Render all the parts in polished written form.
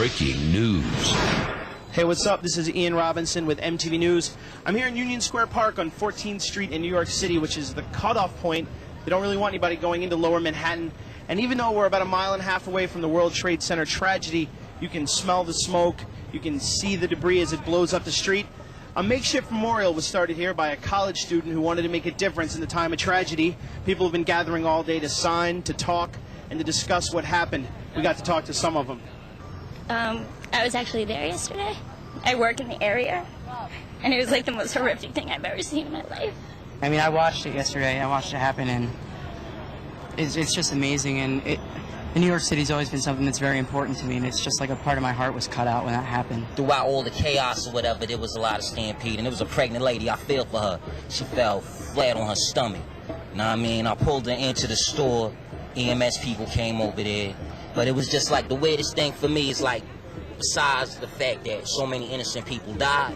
breaking news. Hey, what's up? This is Ian Robinson with MTV News. I'm here in Union Square Park on 14th Street in New York City, which is the cutoff point. They don't really want anybody going into Lower Manhattan. And even though we're about a mile and a half away from the World Trade Center tragedy, you can smell the smoke, you can see the debris as it blows up the street. A makeshift memorial was started here by a college student who wanted to make a difference in the time of tragedy. People have been gathering all day to sign, to talk, and to discuss what happened. We got to talk to some of them. I was actually there yesterday. I work in the area, and it was like the most horrific thing I've ever seen in my life. I mean, I watched it yesterday. I watched it happen, and it's just amazing. And New York City's always been something that's very important to me, and it's just like a part of my heart was cut out when that happened. Throughout all the chaos or whatever, there was a lot of stampede, and there was a pregnant lady. I feel for her. She fell flat on her stomach. You know what I mean? I pulled her into the store. EMS people came over there. But it was just like the weirdest thing for me is like, besides the fact that so many innocent people died,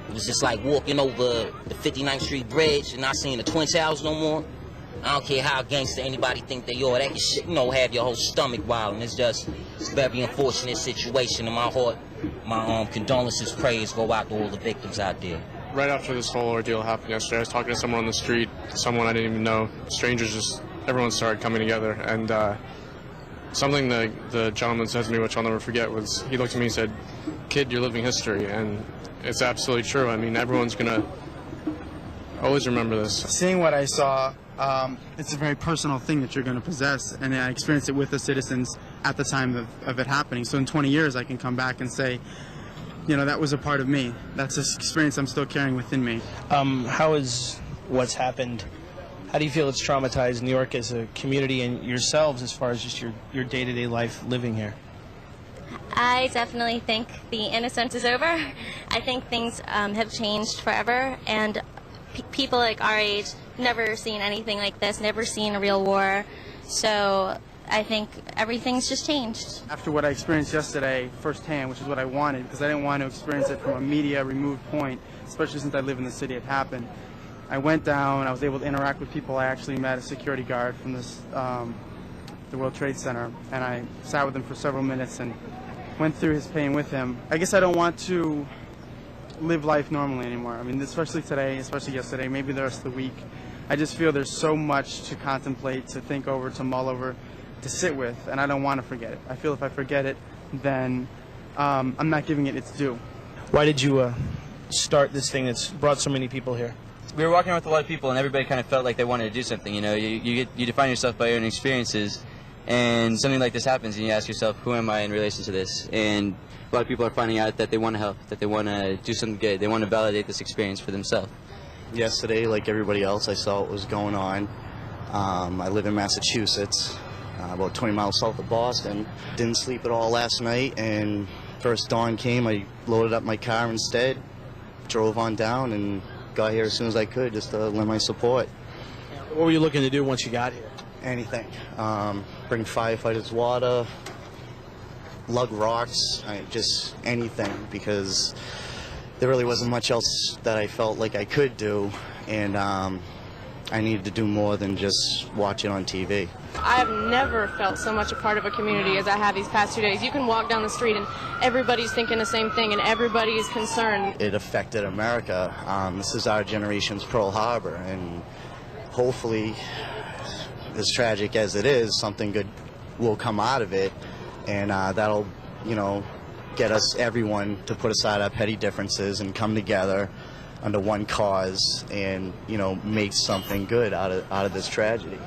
it was just like walking over the 59th Street Bridge and not seeing the Twin Towers no more. I don't care how gangster anybody think they are. That can shit, have your whole stomach wild, and it's a very unfortunate situation. And my heart, my condolences, prayers go out to all the victims out there. Right after this whole ordeal happened yesterday, I was talking to someone on the street, someone I didn't even know. Strangers, everyone started coming together, and something the gentleman said to me, which I'll never forget, was he looked at me and said, "Kid, you're living history," and it's absolutely true. I mean, everyone's gonna always remember this. Seeing what I saw, it's a very personal thing that you're going to possess, and I experienced it with the citizens at the time of it happening. So in 20 years, I can come back and say, that was a part of me. That's an experience I'm still carrying within me. How is what's happened? How do you feel it's traumatized New York as a community and yourselves as far as just your day-to-day life living here? I definitely think the innocence is over. I think things have changed forever, and people like our age never seen anything like this, never seen a real war. So I think everything's just changed. After what I experienced yesterday firsthand, which is what I wanted, because I didn't want to experience it from a media removed point, especially since I live in the city it happened. I went down, I was able to interact with people. I actually met a security guard from the World Trade Center, and I sat with him for several minutes and went through his pain with him. I guess I don't want to live life normally anymore. I mean, especially today, especially yesterday, maybe the rest of the week. I just feel there's so much to contemplate, to think over, to mull over, to sit with, and I don't want to forget it. I feel if I forget it, then I'm not giving it its due. Why did you start this thing that's brought so many people here? We were walking around with a lot of people, and everybody kind of felt like they wanted to do something. You define yourself by your own experiences, and something like this happens, and you ask yourself, who am I in relation to this? And a lot of people are finding out that they want to help, that they want to do something good. They want to validate this experience for themselves. Yesterday, like everybody else, I saw what was going on. I live in Massachusetts, about 20 miles south of Boston. Didn't sleep at all last night, and first dawn came, I loaded up my car instead, drove on down, and got here as soon as I could just to lend my support. What were you looking to do once you got here? Anything. Bring firefighters water, lug rocks, just anything, because there really wasn't much else that I felt like I could do, and I needed to do more than just watch it on TV. I've never felt so much a part of a community as I have these past 2 days. You can walk down the street and everybody's thinking the same thing and everybody is concerned. It affected America. This is our generation's Pearl Harbor, and hopefully, as tragic as it is, something good will come out of it, and that'll, get us, everyone, to put aside our petty differences and come together under one cause and, make something good out of this tragedy.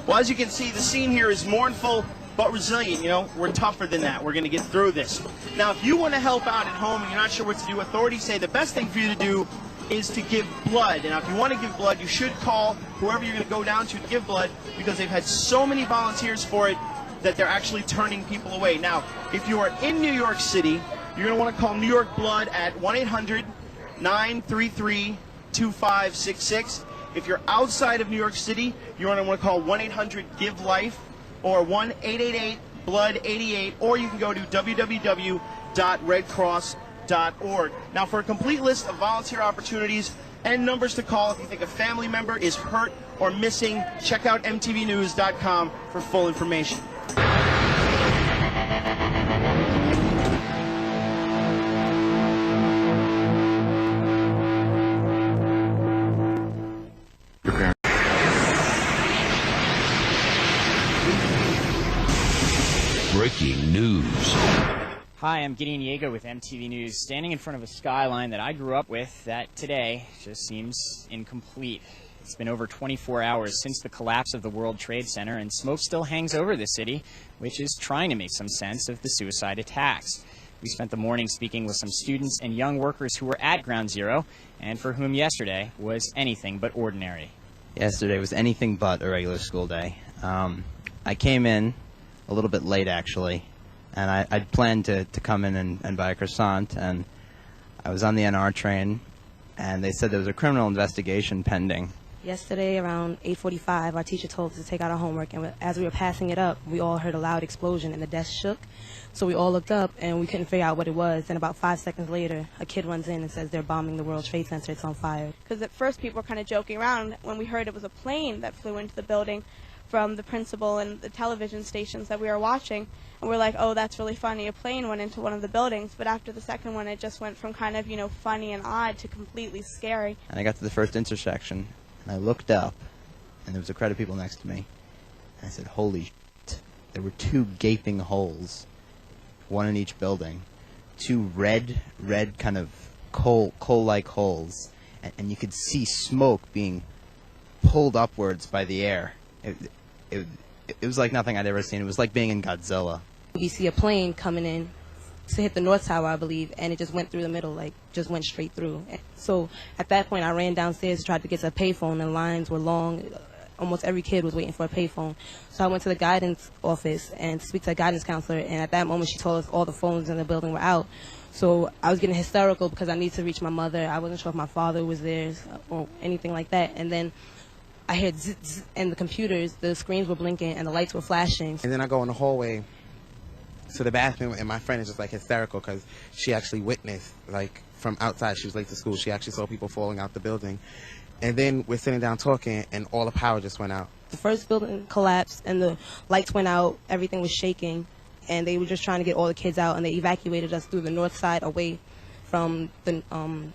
Well, as you can see, the scene here is mournful but resilient. We're tougher than that. We're going to get through this. Now, if you want to help out at home and you're not sure what to do, authorities say the best thing for you to do is to give blood. And now, if you want to give blood, you should call whoever you're going to go down to give blood, because they've had so many volunteers for it that they're actually turning people away. Now, if you are in New York City, you're going to want to call New York Blood at 1-800-933-2566. If you're outside of New York City, you're going to want to call 1-800-GIVE-LIFE or 1-888-BLOOD-88, or you can go to www.redcross.org. Now, for a complete list of volunteer opportunities and numbers to call if you think a family member is hurt or missing, check out mtvnews.com for full information. Breaking news. Hi, I'm Gideon Yeager with MTV News, standing in front of a skyline that I grew up with that today just seems incomplete. It's been over 24 hours since the collapse of the World Trade Center, and smoke still hangs over the city, which is trying to make some sense of the suicide attacks. We spent the morning speaking with some students and young workers who were at Ground Zero, and for whom yesterday was anything but ordinary. Yesterday was anything but a regular school day. I came in a little bit late, actually, and I'd planned to come in and buy a croissant, and I was on the NR train, and they said there was a criminal investigation pending. Yesterday around 8:45, our teacher told us to take out our homework, and as we were passing it up, we all heard a loud explosion and the desk shook. So we all looked up and we couldn't figure out what it was. And about 5 seconds later, a kid runs in and says they're bombing the World Trade Center, it's on fire. Because at first people were kind of joking around when we heard it was a plane that flew into the building from the principal and the television stations that we were watching. And we're like, oh, that's really funny. A plane went into one of the buildings. But after the second one, it just went from kind of, funny and odd to completely scary. And I got to the first intersection, and I looked up, and there was a crowd of people next to me. And I said, holy shit. There were 2 gaping holes, one in each building, 2 red kind of coal-like holes, and you could see smoke being pulled upwards by the air. It was like nothing I'd ever seen. It was like being in Godzilla. We see a plane coming in to hit the North Tower, I believe, and it just went through the middle, just went straight through. So at that point, I ran downstairs, tried to get to a payphone, and lines were long. Almost every kid was waiting for a payphone. So I went to the guidance office and speak to a guidance counselor, and at that moment, she told us all the phones in the building were out. So I was getting hysterical because I needed to reach my mother. I wasn't sure if my father was there or anything like that. And then I heard zzz, zzz, and the computers, the screens were blinking and the lights were flashing. And then I go in the hallway to the bathroom, and my friend is just hysterical because she actually witnessed, from outside. She was late to school. She actually saw people falling out the building. And then we're sitting down talking, and all the power just went out. The first building collapsed and the lights went out. Everything was shaking, and they were just trying to get all the kids out, and they evacuated us through the north side away from the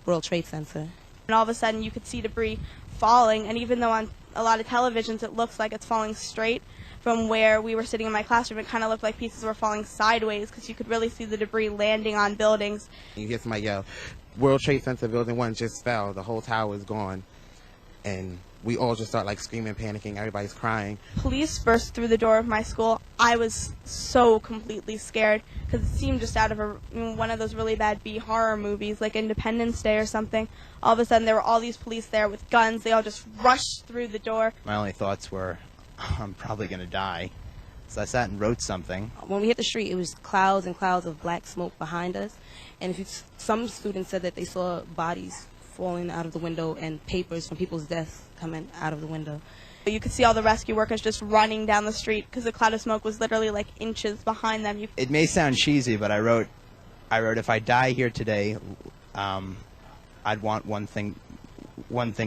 World Trade Center. And all of a sudden you could see debris falling, and even though on a lot of televisions it looks like it's falling straight from where we were sitting in my classroom, it kind of looked like pieces were falling sideways because you could really see the debris landing on buildings. You hear somebody yell, World Trade Center Building 1 just fell, the whole tower is gone. And we all just start screaming, panicking, everybody's crying. Police burst through the door of my school. I was so completely scared because it seemed just out of one of those really bad B horror movies like Independence Day or something. All of a sudden there were all these police there with guns. They all just rushed through the door. My only thoughts were, I'm probably going to die. So I sat and wrote something. When we hit the street, it was clouds and clouds of black smoke behind us. And some students said that they saw bodies falling out of the window and papers from people's desks coming out of the window. You could see all the rescue workers just running down the street because the cloud of smoke was literally inches behind them. It may sound cheesy, but I wrote, if I die here today, I'd want one thing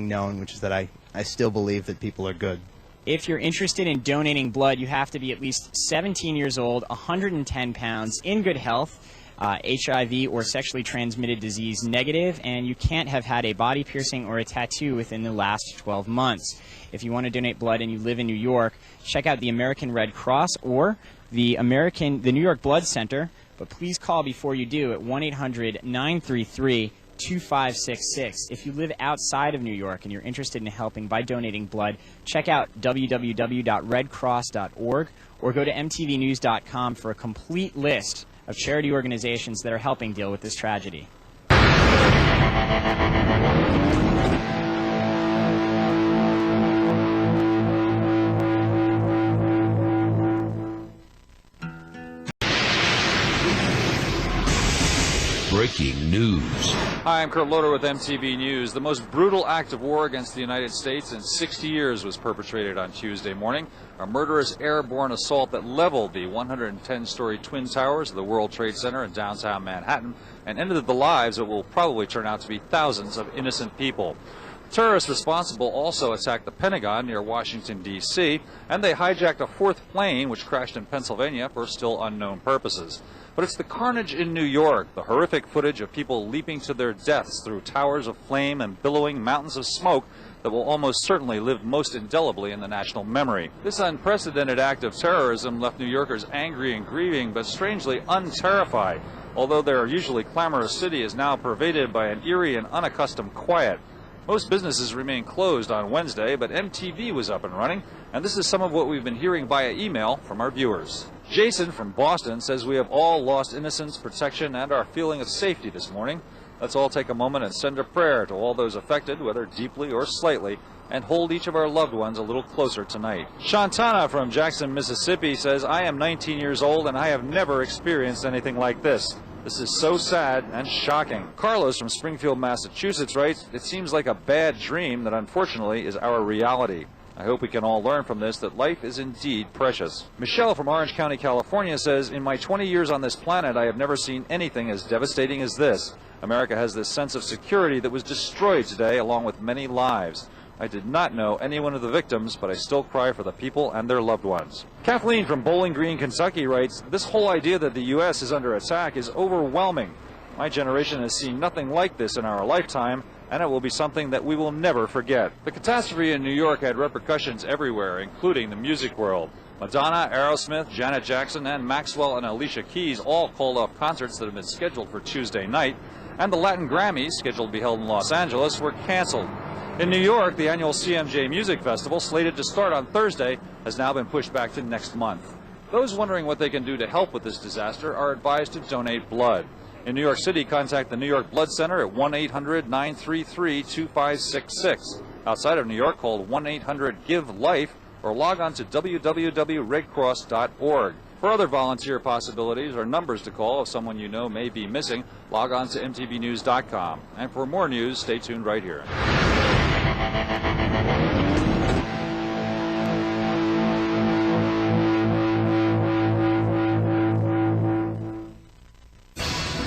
known, which is that I still believe that people are good. If you're interested in donating blood, you have to be at least 17 years old, 110 pounds, in good health, HIV or sexually transmitted disease negative, and you can't have had a body piercing or a tattoo within the last 12 months. If you want to donate blood and you live in New York, check out the American Red Cross or the New York Blood Center, but please call before you do at 1-800-933-2566. If you live outside of New York and you're interested in helping by donating blood, check out www.redcross.org or go to mtvnews.com for a complete list of charity organizations that are helping deal with this tragedy. Breaking news. Hi, I'm Kurt Loder with MTV News. The most brutal act of war against the United States in 60 years was perpetrated on Tuesday morning. A murderous airborne assault that leveled the 110-story Twin Towers of the World Trade Center in downtown Manhattan and ended the lives of what will probably turn out to be thousands of innocent people. Terrorists responsible also attacked the Pentagon near Washington, D.C., and they hijacked a fourth plane which crashed in Pennsylvania for still unknown purposes. But it's the carnage in New York, the horrific footage of people leaping to their deaths through towers of flame and billowing mountains of smoke that will almost certainly live most indelibly in the national memory. This unprecedented act of terrorism left New Yorkers angry and grieving, but strangely unterrified, although their usually clamorous city is now pervaded by an eerie and unaccustomed quiet. Most businesses remain closed on Wednesday, but MTV was up and running, and this is some of what we've been hearing via email from our viewers. Jason from Boston says we have all lost innocence, protection, and our feeling of safety this morning. Let's all take a moment and send a prayer to all those affected, whether deeply or slightly, and hold each of our loved ones a little closer tonight. Shantana from Jackson, Mississippi says, I am 19 years old and I have never experienced anything like this. This is so sad and shocking. Carlos from Springfield, Massachusetts writes, it seems like a bad dream that unfortunately is our reality. I hope we can all learn from this that life is indeed precious. Michelle from Orange County, California says, in my 20 years on this planet, I have never seen anything as devastating as this. America has this sense of security that was destroyed today along with many lives. I did not know any one of the victims, but I still cry for the people and their loved ones. Kathleen from Bowling Green, Kentucky writes, this whole idea that the U.S. is under attack is overwhelming. My generation has seen nothing like this in our lifetime, and it will be something that we will never forget. The catastrophe in New York had repercussions everywhere, including the music world. Madonna, Aerosmith, Janet Jackson, and Maxwell and Alicia Keys all called off concerts that have been scheduled for Tuesday night, and the Latin Grammys, scheduled to be held in Los Angeles, were canceled. In New York, the annual CMJ Music Festival, slated to start on Thursday, has now been pushed back to next month. Those wondering what they can do to help with this disaster are advised to donate blood. In New York City, contact the New York Blood Center at 1-800-933-2566. Outside of New York, call 1-800-GIVE-LIFE or log on to www.redcross.org. For other volunteer possibilities or numbers to call if someone you know may be missing, log on to mtvnews.com. And for more news, stay tuned right here.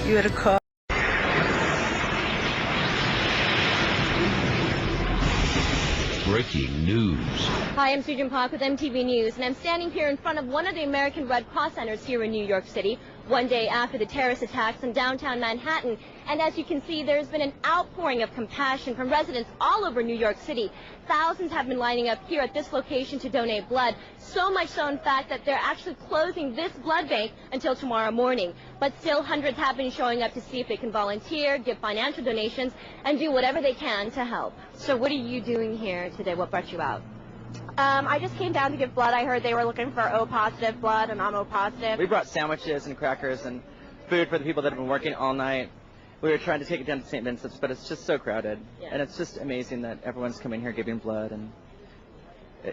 You had a call. Breaking news. Hi, I'm Susan Park with MTV News, and I'm standing here in front of one of the American Red Cross centers here in New York City, one day after the terrorist attacks in downtown Manhattan. And as you can see, there's been an outpouring of compassion from residents all over New York City. Thousands have been lining up here at this location to donate blood, so much so, in fact, that they're actually closing this blood bank until tomorrow morning. But still, hundreds have been showing up to see if they can volunteer, give financial donations, and do whatever they can to help. So what are you doing here today? What brought you out? I just came down to give blood. I heard they were looking for O-positive blood, and I'm O-positive. We brought sandwiches and crackers and food for the people that have been working all night. We were trying to take it down to St. Vincent's, but it's just so crowded. Yeah. And it's just amazing that everyone's coming here giving blood, and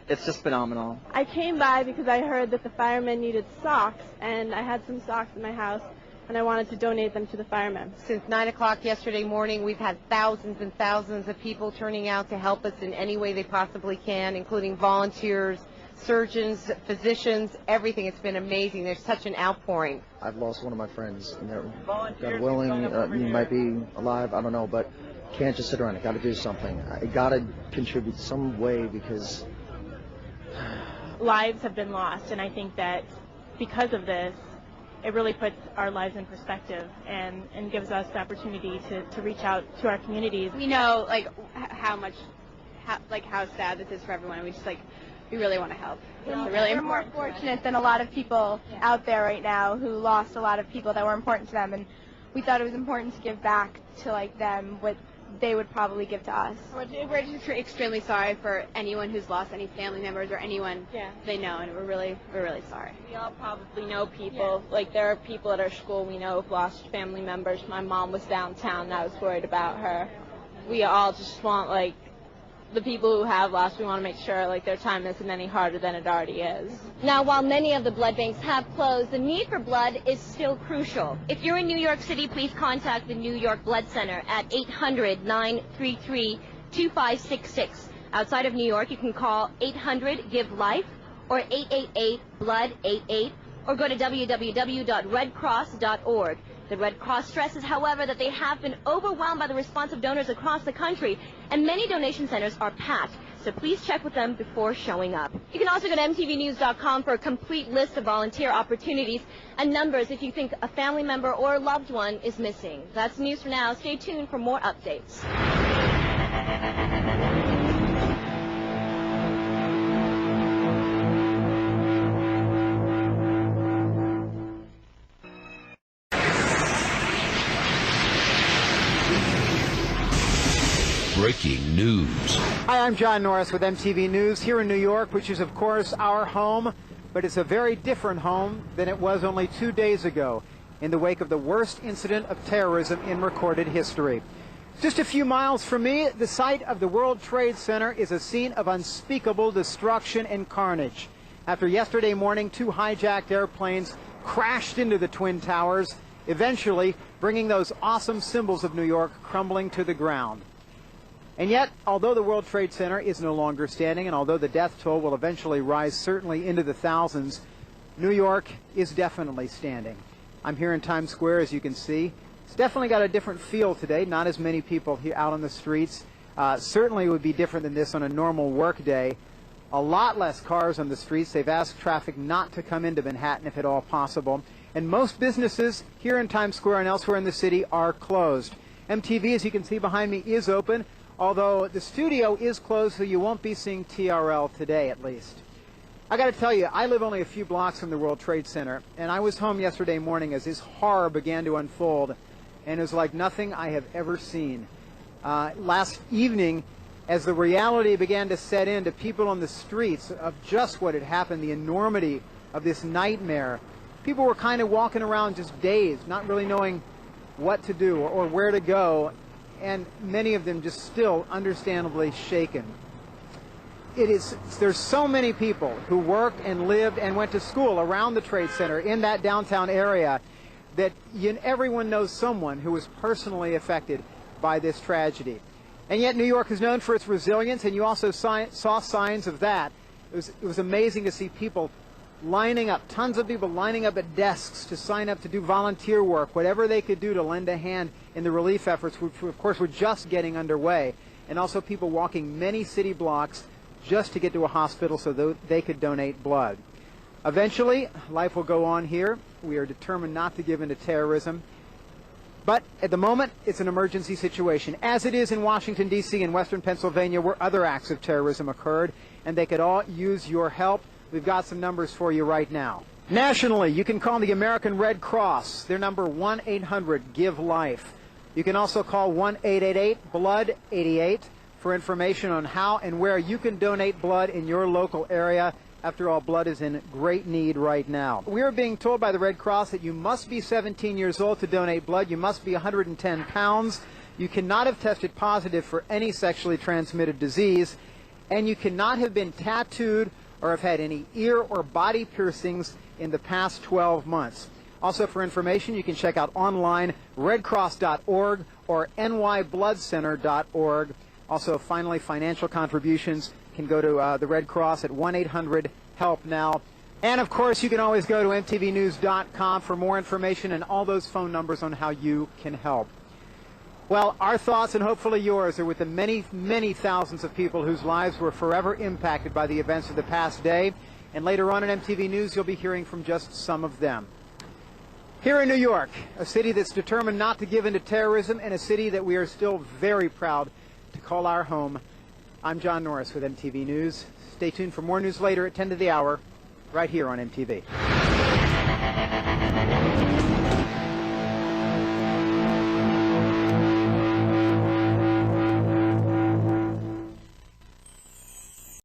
it's just phenomenal. I came by because I heard that the firemen needed socks, and I had some socks in my house, and I wanted to donate them to the firemen. Since 9 o'clock yesterday morning, we've had thousands and thousands of people turning out to help us in any way they possibly can, including volunteers, surgeons, physicians, everything. It's been amazing. There's such an outpouring. I've lost one of my friends, and they're God willing, he might be alive, I don't know, but can't just sit around. I got to do something. I got to contribute some way because lives have been lost, and I think that because of this, it really puts our lives in perspective and gives us the opportunity to reach out to our communities. We know how sad this is for everyone. We really want to help. We're more fortunate than a lot of people out there right now who lost a lot of people that were important to them, and we thought it was important to give back to them what they would probably give to us. We're just extremely sorry for anyone who's lost any family members or anyone they know, and we're really sorry. We all probably know people. Like, there are people at our school we know who've lost family members. My mom was downtown, and I was worried about her. We all just want, the people who have lost, we want to make sure their time isn't any harder than it already is. Now, while many of the blood banks have closed, the need for blood is still crucial. If you're in New York City, please contact the New York Blood Center at 800-933-2566. Outside of New York, you can call 800-GIVE-LIFE or 888-BLOOD-88, or go to www.redcross.org. The Red Cross stresses, however, that they have been overwhelmed by the response of donors across the country, and many donation centers are packed. So please check with them before showing up. You can also go to mtvnews.com for a complete list of volunteer opportunities and numbers if you think a family member or loved one is missing. That's the news for now. Stay tuned for more updates. Breaking news. Hi, I'm John Norris with MTV News here in New York, which is, of course, our home, but it's a very different home than it was only 2 days ago in the wake of the worst incident of terrorism in recorded history. Just a few miles from me, the site of the World Trade Center is a scene of unspeakable destruction and carnage. After yesterday morning, 2 hijacked airplanes crashed into the Twin Towers, eventually bringing those awesome symbols of New York crumbling to the ground. And yet, although the World Trade Center is no longer standing, and although the death toll will eventually rise certainly into the thousands, New York is definitely standing. I'm here in Times Square, as you can see. It's definitely got a different feel today. Not as many people here out on the streets. Certainly it would be different than this on a normal work day. A lot less cars on the streets. They've asked traffic not to come into Manhattan if at all possible. And most businesses here in Times Square and elsewhere in the city are closed. MTV, as you can see behind me, is open. Although the studio is closed, so you won't be seeing TRL today, at least. I got to tell you, I live only a few blocks from the World Trade Center, and I was home yesterday morning as this horror began to unfold, and it was like nothing I have ever seen. Last evening, as the reality began to set in to people on the streets of just what had happened, the enormity of this nightmare, people were kind of walking around just dazed, not really knowing what to do or where to go, and many of them just still understandably shaken. There's so many people who worked and lived and went to school around the Trade Center in that downtown area that everyone knows someone who was personally affected by this tragedy. And yet New York is known for its resilience, and you also saw signs of that. It was amazing to see people lining up, tons of people lining up at desks to sign up to do volunteer work, whatever they could do to lend a hand in the relief efforts, which of course were just getting underway, and also people walking many city blocks just to get to a hospital so they could donate blood. Eventually, life will go on here. We are determined not to give in to terrorism. But at the moment, it's an emergency situation, as it is in Washington, D.C. and western Pennsylvania, where other acts of terrorism occurred, and they could all use your help. We've got some numbers for you right now. Nationally, you can call the American Red Cross. Their number 1-800-GIVE-LIFE. You can also call 1-888-BLOOD-88 for information on how and where you can donate blood in your local area. After all, blood is in great need right now. We are being told by the Red Cross that you must be 17 years old to donate blood. You must be 110 pounds. You cannot have tested positive for any sexually transmitted disease. And you cannot have been tattooed or have had any ear or body piercings in the past 12 months. Also, for information, you can check out online redcross.org or nybloodcenter.org. Also, finally, financial contributions can go to the Red Cross at 1-800-HELP-NOW. And, of course, you can always go to mtvnews.com for more information and all those phone numbers on how you can help. Well, our thoughts and hopefully yours are with the many, many thousands of people whose lives were forever impacted by the events of the past day. And later on in MTV News, you'll be hearing from just some of them. Here in New York, a city that's determined not to give in to terrorism, and a city that we are still very proud to call our home, I'm John Norris with MTV News. Stay tuned for more news later at 10 to the hour, right here on MTV.